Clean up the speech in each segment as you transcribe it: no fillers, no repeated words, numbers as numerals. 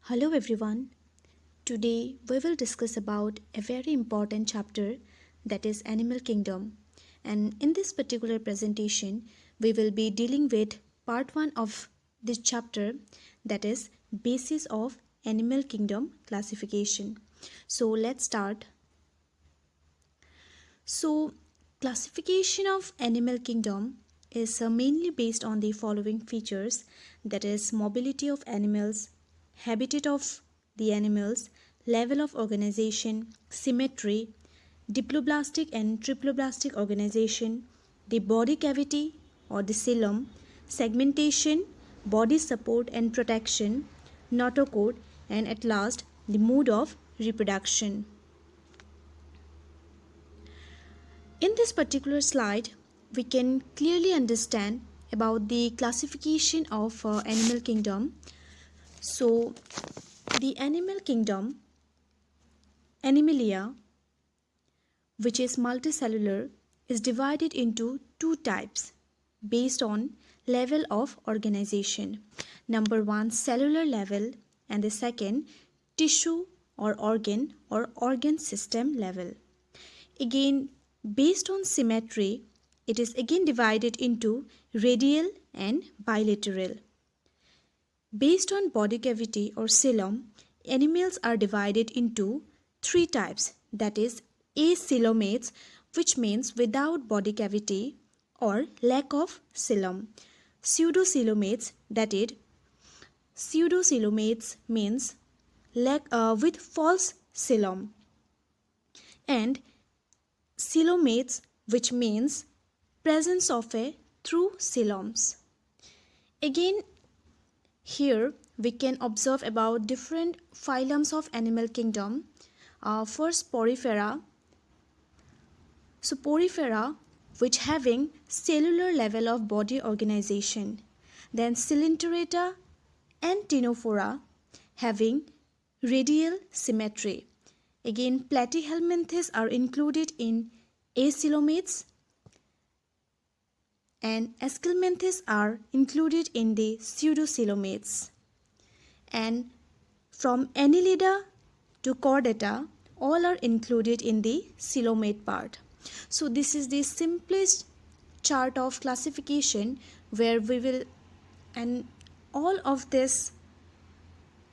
Hello everyone. Today we will discuss about a very important chapter, that is Animal Kingdom. And in this particular presentation we will be dealing with part 1 of this chapter, that is basis of Animal Kingdom classification. So let's start. So classification of Animal Kingdom is mainly based on the following features, that is mobility of animals, habitat of the animals, level of organization, symmetry, diploblastic and triploblastic organization, the body cavity or the coelom, segmentation, body support and protection, notochord, and at last the mode of reproduction. In this particular slide, we can clearly understand about the classification of animal kingdom. So, the animal kingdom, Animalia, which is multicellular, is divided into two types based on level of organization. Number one, cellular level, and the second, tissue or organ system level. Again, based on symmetry, it is again divided into radial and bilateral. Based on body cavity or coelom, animals are divided into three types, that is acoelomates, which means without body cavity or lack of coelom. Pseudocoelomates, that is pseudocoelomates means with false coelom, and coelomates, which means presence of a true coeloms. Again, here we can observe about different phylums of animal kingdom. First, Porifera. So Porifera, which having cellular level of body organization. Then Coelenterata and Ctenophora, having radial symmetry. Again, Platyhelminthes are included in acoelomates, and Aschelminthes are included in the pseudocoelomates. And from Annelida to Chordata, all are included in the coelomate part. So this is the simplest chart of classification where we will, and all of this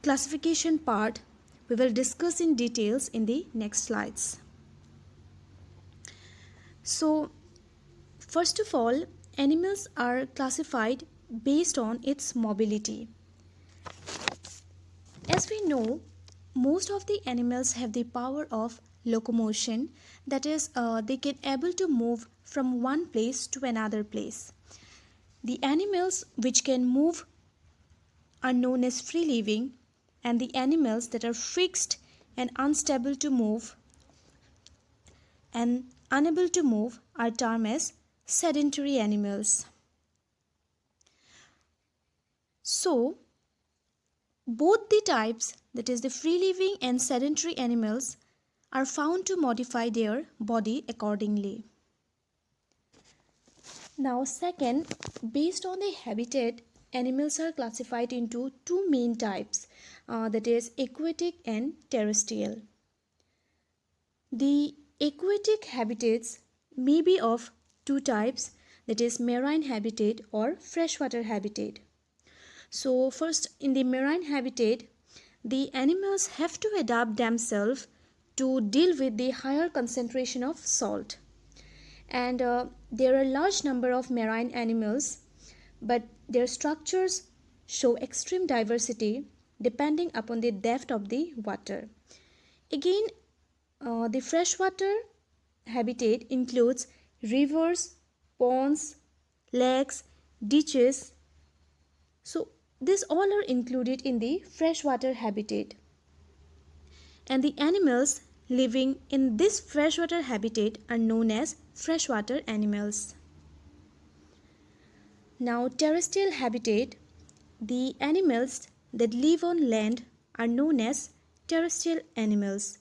classification part we will discuss in details in the next slides. So first of all, animals are classified based on its mobility. As we know, most of the animals have the power of locomotion, that is, they can able to move from one place to another place. The animals which can move are known as free living, and the animals that are fixed and unstable to move and unable to move are termed as sedentary animals. So, both the types, that is the free living and sedentary animals, are found to modify their body accordingly. Now second, based on the habitat, animals are classified into two main types, that is aquatic and terrestrial. The aquatic habitats may be of two types, that is marine habitat or freshwater habitat. So first, in the marine habitat, the animals have to adapt themselves to deal with the higher concentration of salt. And there are a large number of marine animals, but their structures show extreme diversity depending upon the depth of the water. Again, the freshwater habitat includes rivers, ponds, lakes, ditches. So these all are included in the freshwater habitat. And the animals living in this freshwater habitat are known as freshwater animals. Now, terrestrial habitat, the animals that live on land are known as terrestrial animals.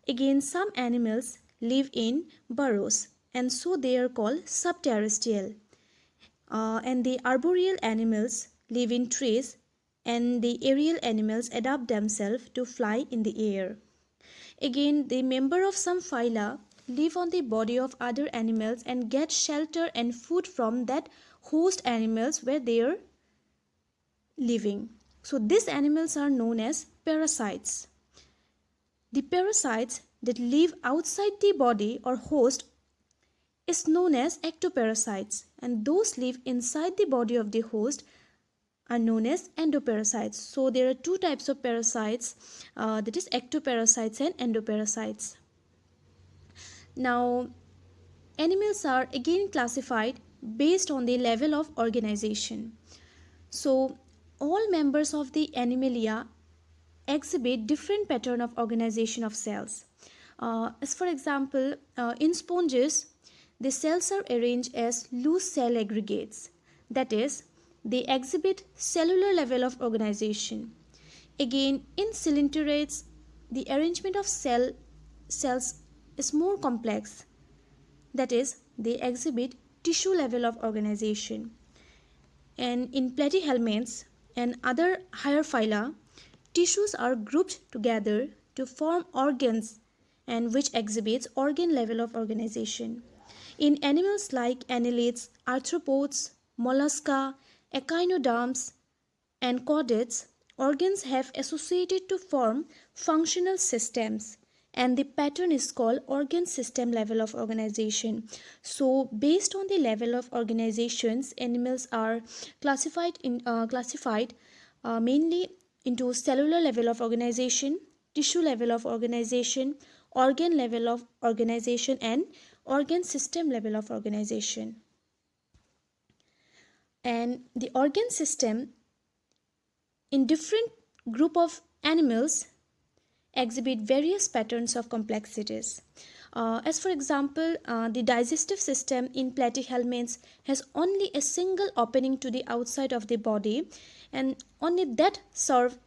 Again, some animals live in burrows, and so they are called subterrestrial. And the arboreal animals live in trees, and the aerial animals adapt themselves to fly in the air. Again, the member of some phyla live on the body of other animals and get shelter and food from that host animals where they are living. So these animals are known as parasites. The parasites that live outside the body or host is known as ectoparasites, and those live inside the body of the host are known as endoparasites. So there are two types of parasites, that is ectoparasites and endoparasites. Now, animals are again classified based on the level of organization. So all members of the Animalia exhibit different pattern of organization of cells. As for example, in sponges, the cells are arranged as loose cell aggregates. That is, they exhibit cellular level of organization. Again, in ciliates, the arrangement of cells is more complex. That is, they exhibit tissue level of organization. And in platyhelminths and other higher phyla, tissues are grouped together to form organs and which exhibits organ level of organization. In animals like annelids, arthropods, mollusca, echinoderms, and chordates, organs have associated to form functional systems, and the pattern is called organ system level of organization. So based on the level of organizations, animals are classified mainly into cellular level of organization, tissue level of organization, organ level of organization, and organ system level of organization. And the organ system in different group of animals exhibit various patterns of complexities. As for example, the digestive system in platyhelminths has only a single opening to the outside of the body, and only that serve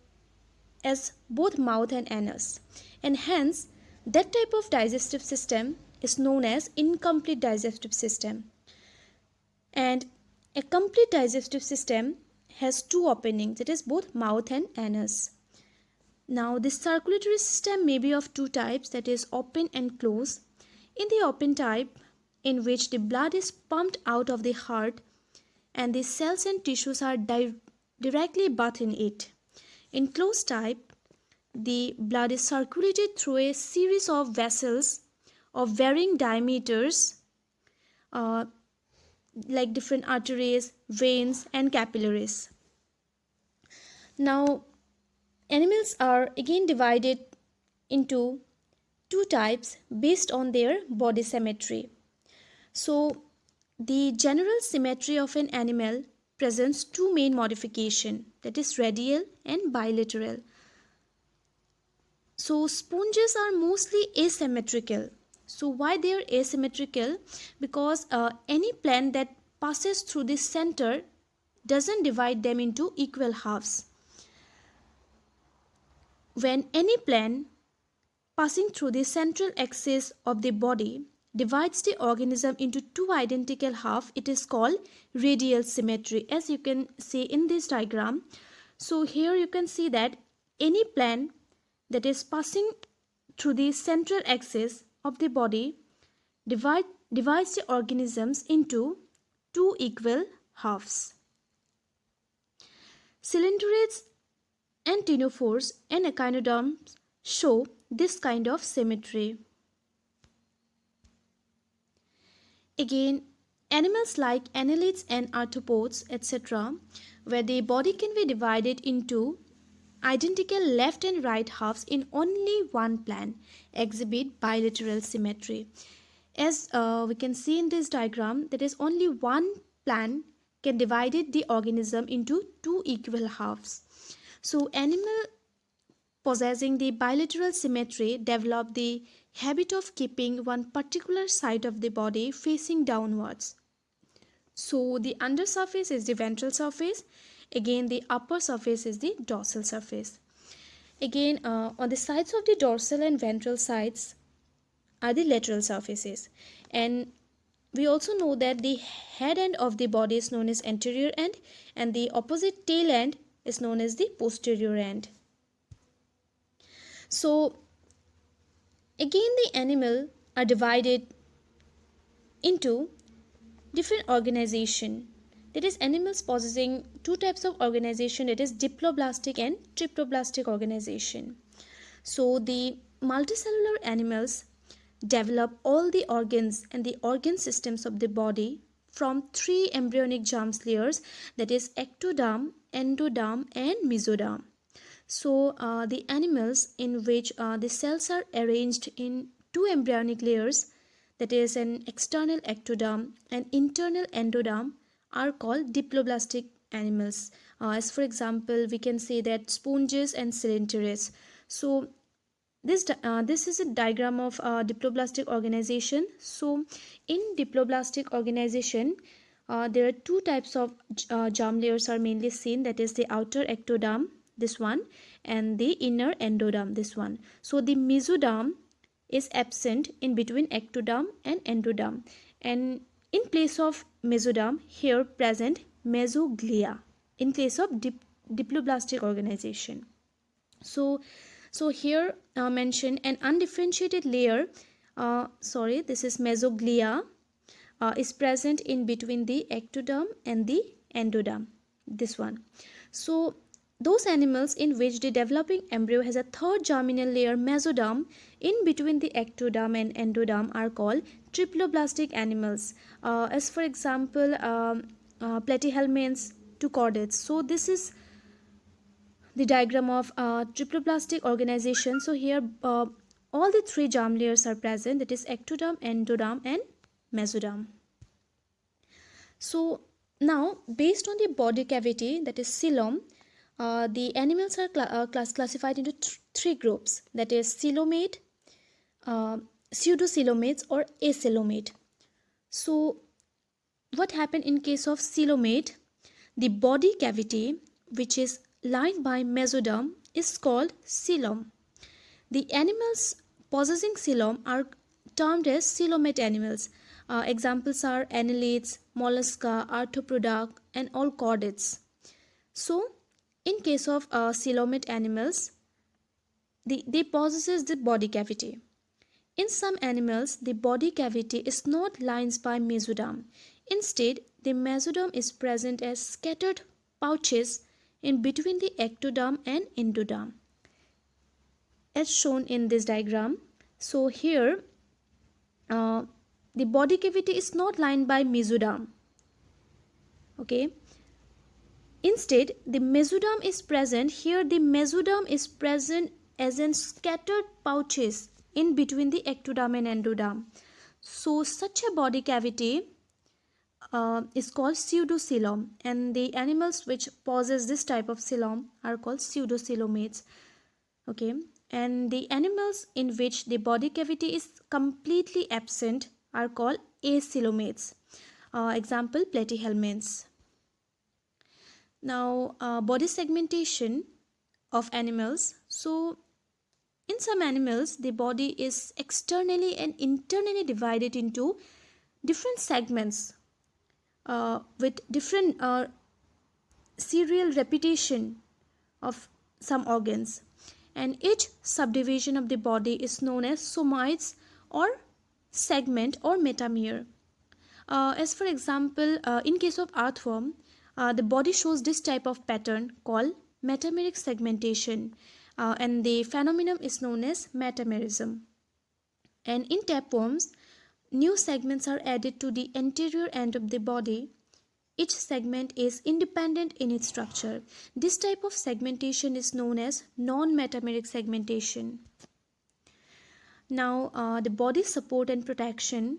as both mouth and anus, and hence that type of digestive system is known as incomplete digestive system. And a complete digestive system has two openings, that is both mouth and anus. Now, the circulatory system may be of two types, that is open and closed. In the open type, in which the blood is pumped out of the heart and the cells and tissues are directly bathed in it. In closed type, the blood is circulated through a series of vessels of varying diameters, like different arteries, veins, and capillaries. Now, animals are again divided into two types based on their body symmetry. So, the general symmetry of an animal presents two main modifications, that is radial and bilateral. So, sponges are mostly asymmetrical. So, why they are asymmetrical? Because any plant that passes through the center doesn't divide them into equal halves. When any plant passing through the central axis of the body divides the organism into two identical halves, it is called radial symmetry, as you can see in this diagram. So here you can see that any plant that is passing through the central axis of the body divides the organisms into two equal halves. Ciliates and ctenophores and echinoderms show this kind of symmetry. Again, animals like annelids and arthropods, etc., where the body can be divided into identical left and right halves in only one plant, exhibit bilateral symmetry. As we can see in this diagram, that is only one plant can divide the organism into two equal halves. So animal possessing the bilateral symmetry develop the habit of keeping one particular side of the body facing downwards. So the undersurface is the ventral surface. Again, the upper surface is the dorsal surface. Again, on the sides of the dorsal and ventral sides are the lateral surfaces. And we also know that the head end of the body is known as anterior end, and the opposite tail end is known as the posterior end. So again, the animal are divided into different organization. That is, animals possessing two types of organization, that is diploblastic and triploblastic organization. So the multicellular animals develop all the organs and the organ systems of the body from three embryonic germ layers, that is ectoderm, endoderm and mesoderm. So the animals in which the cells are arranged in two embryonic layers, that is an external ectoderm and internal endoderm, are called diploblastic animals. As for example, we can say that sponges and cylindrids. So this is a diagram of diploblastic organization. So in diploblastic organization, there are two types of germ layers are mainly seen, that is the outer ectoderm, this one, and the inner endoderm, this one. So the mesoderm is absent in between ectoderm and endoderm, and in place of mesoderm here present mesoglia in case of diploblastic organization. So here mention an undifferentiated layer, this is mesoglia, is present in between the ectoderm and the endoderm, this one. So those animals in which the developing embryo has a third germinal layer, mesoderm, in between the ectoderm and endoderm, are called triploblastic animals. As for example, platyhelminths to chordates. So this is the diagram of triploblastic organization. So here all the three germ layers are present, that is ectoderm, endoderm and mesoderm. So now, based on the body cavity, that is coelom, the animals are classified into three groups, that is coelomate, pseudocoelomates or acoelomate. So what happened in case of coelomate? The body cavity, which is lined by mesoderm, is called coelom. The animals possessing coelom are termed as coelomate animals. Examples are annelids, mollusca, arthropoda and all chordates. So in case of coelomate animals, they possesses the body cavity. In some animals, the body cavity is not lined by mesoderm. Instead, the mesoderm is present as scattered pouches in between the ectoderm and endoderm, as shown in this diagram. So here the body cavity is not lined by mesoderm. Okay. Instead, the mesoderm is present. Here the mesoderm is present as in scattered pouches in between the ectoderm and endoderm. So such a body cavity is called pseudocoelom, and the animals which possess this type of coelom are called pseudocoelomates. Okay, and the animals in which the body cavity is completely absent are called acoelomates. Example, platyhelminths. Now body segmentation of animals. So in some animals, the body is externally and internally divided into different segments with different serial repetition of some organs, and each subdivision of the body is known as somoids or segment or metamere. As for example, in case of earthworm, the body shows this type of pattern called metameric segmentation, and the phenomenon is known as metamerism. And in tapeworms, new segments are added to the anterior end of the body. Each segment is independent in its structure. This type of segmentation is known as non-metameric segmentation. Now the body support and protection.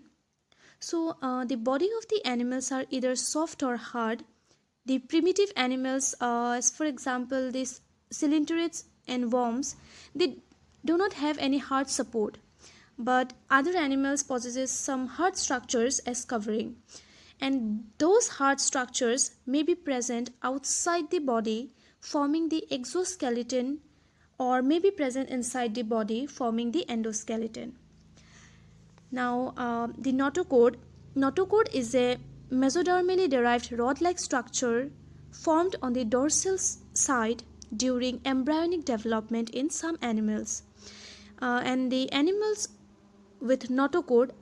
So the body of the animals are either soft or hard. The primitive animals, as for example these cylindrids and worms, they do not have any hard support, but other animals possesses some hard structures as covering, and those hard structures may be present outside the body forming the exoskeleton, or may be present inside the body forming the endoskeleton. Now the notochord is a mesodermally derived rod-like structure formed on the dorsal side during embryonic development in some animals. And the animals with notochord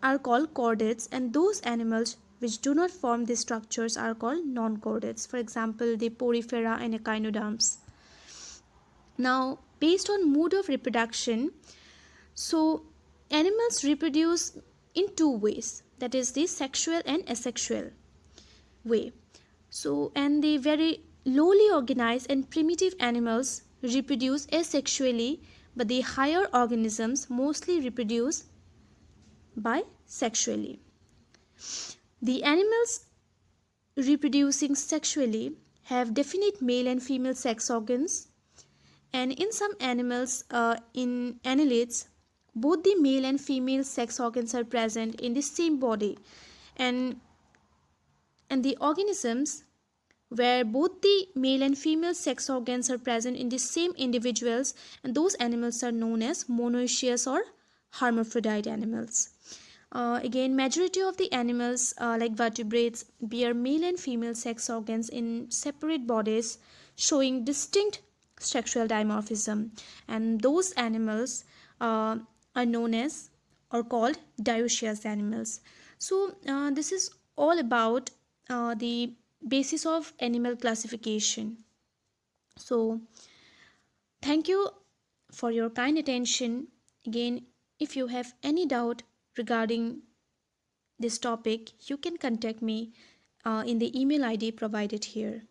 are called chordates, and those animals which do not form these structures are called non-chordates. For example, the porifera and echinoderms. Now, based on mode of reproduction, so animals reproduce in two ways, that is the sexual and asexual way. So, and the very lowly organized and primitive animals reproduce asexually, but the higher organisms mostly reproduce bisexually. The animals reproducing sexually have definite male and female sex organs, and in some animals, in annelids, both the male and female sex organs are present in the same body, and the organisms where both the male and female sex organs are present in the same individuals, and those animals are known as monoecious or hermaphrodite animals. Again, majority of the animals like vertebrates bear male and female sex organs in separate bodies, showing distinct sexual dimorphism, and those animals are known as or called dioecious animals. So this is all about the basis of animal classification. So thank you for your kind attention. Again, if you have any doubt regarding this topic, you can contact me in the email ID provided here.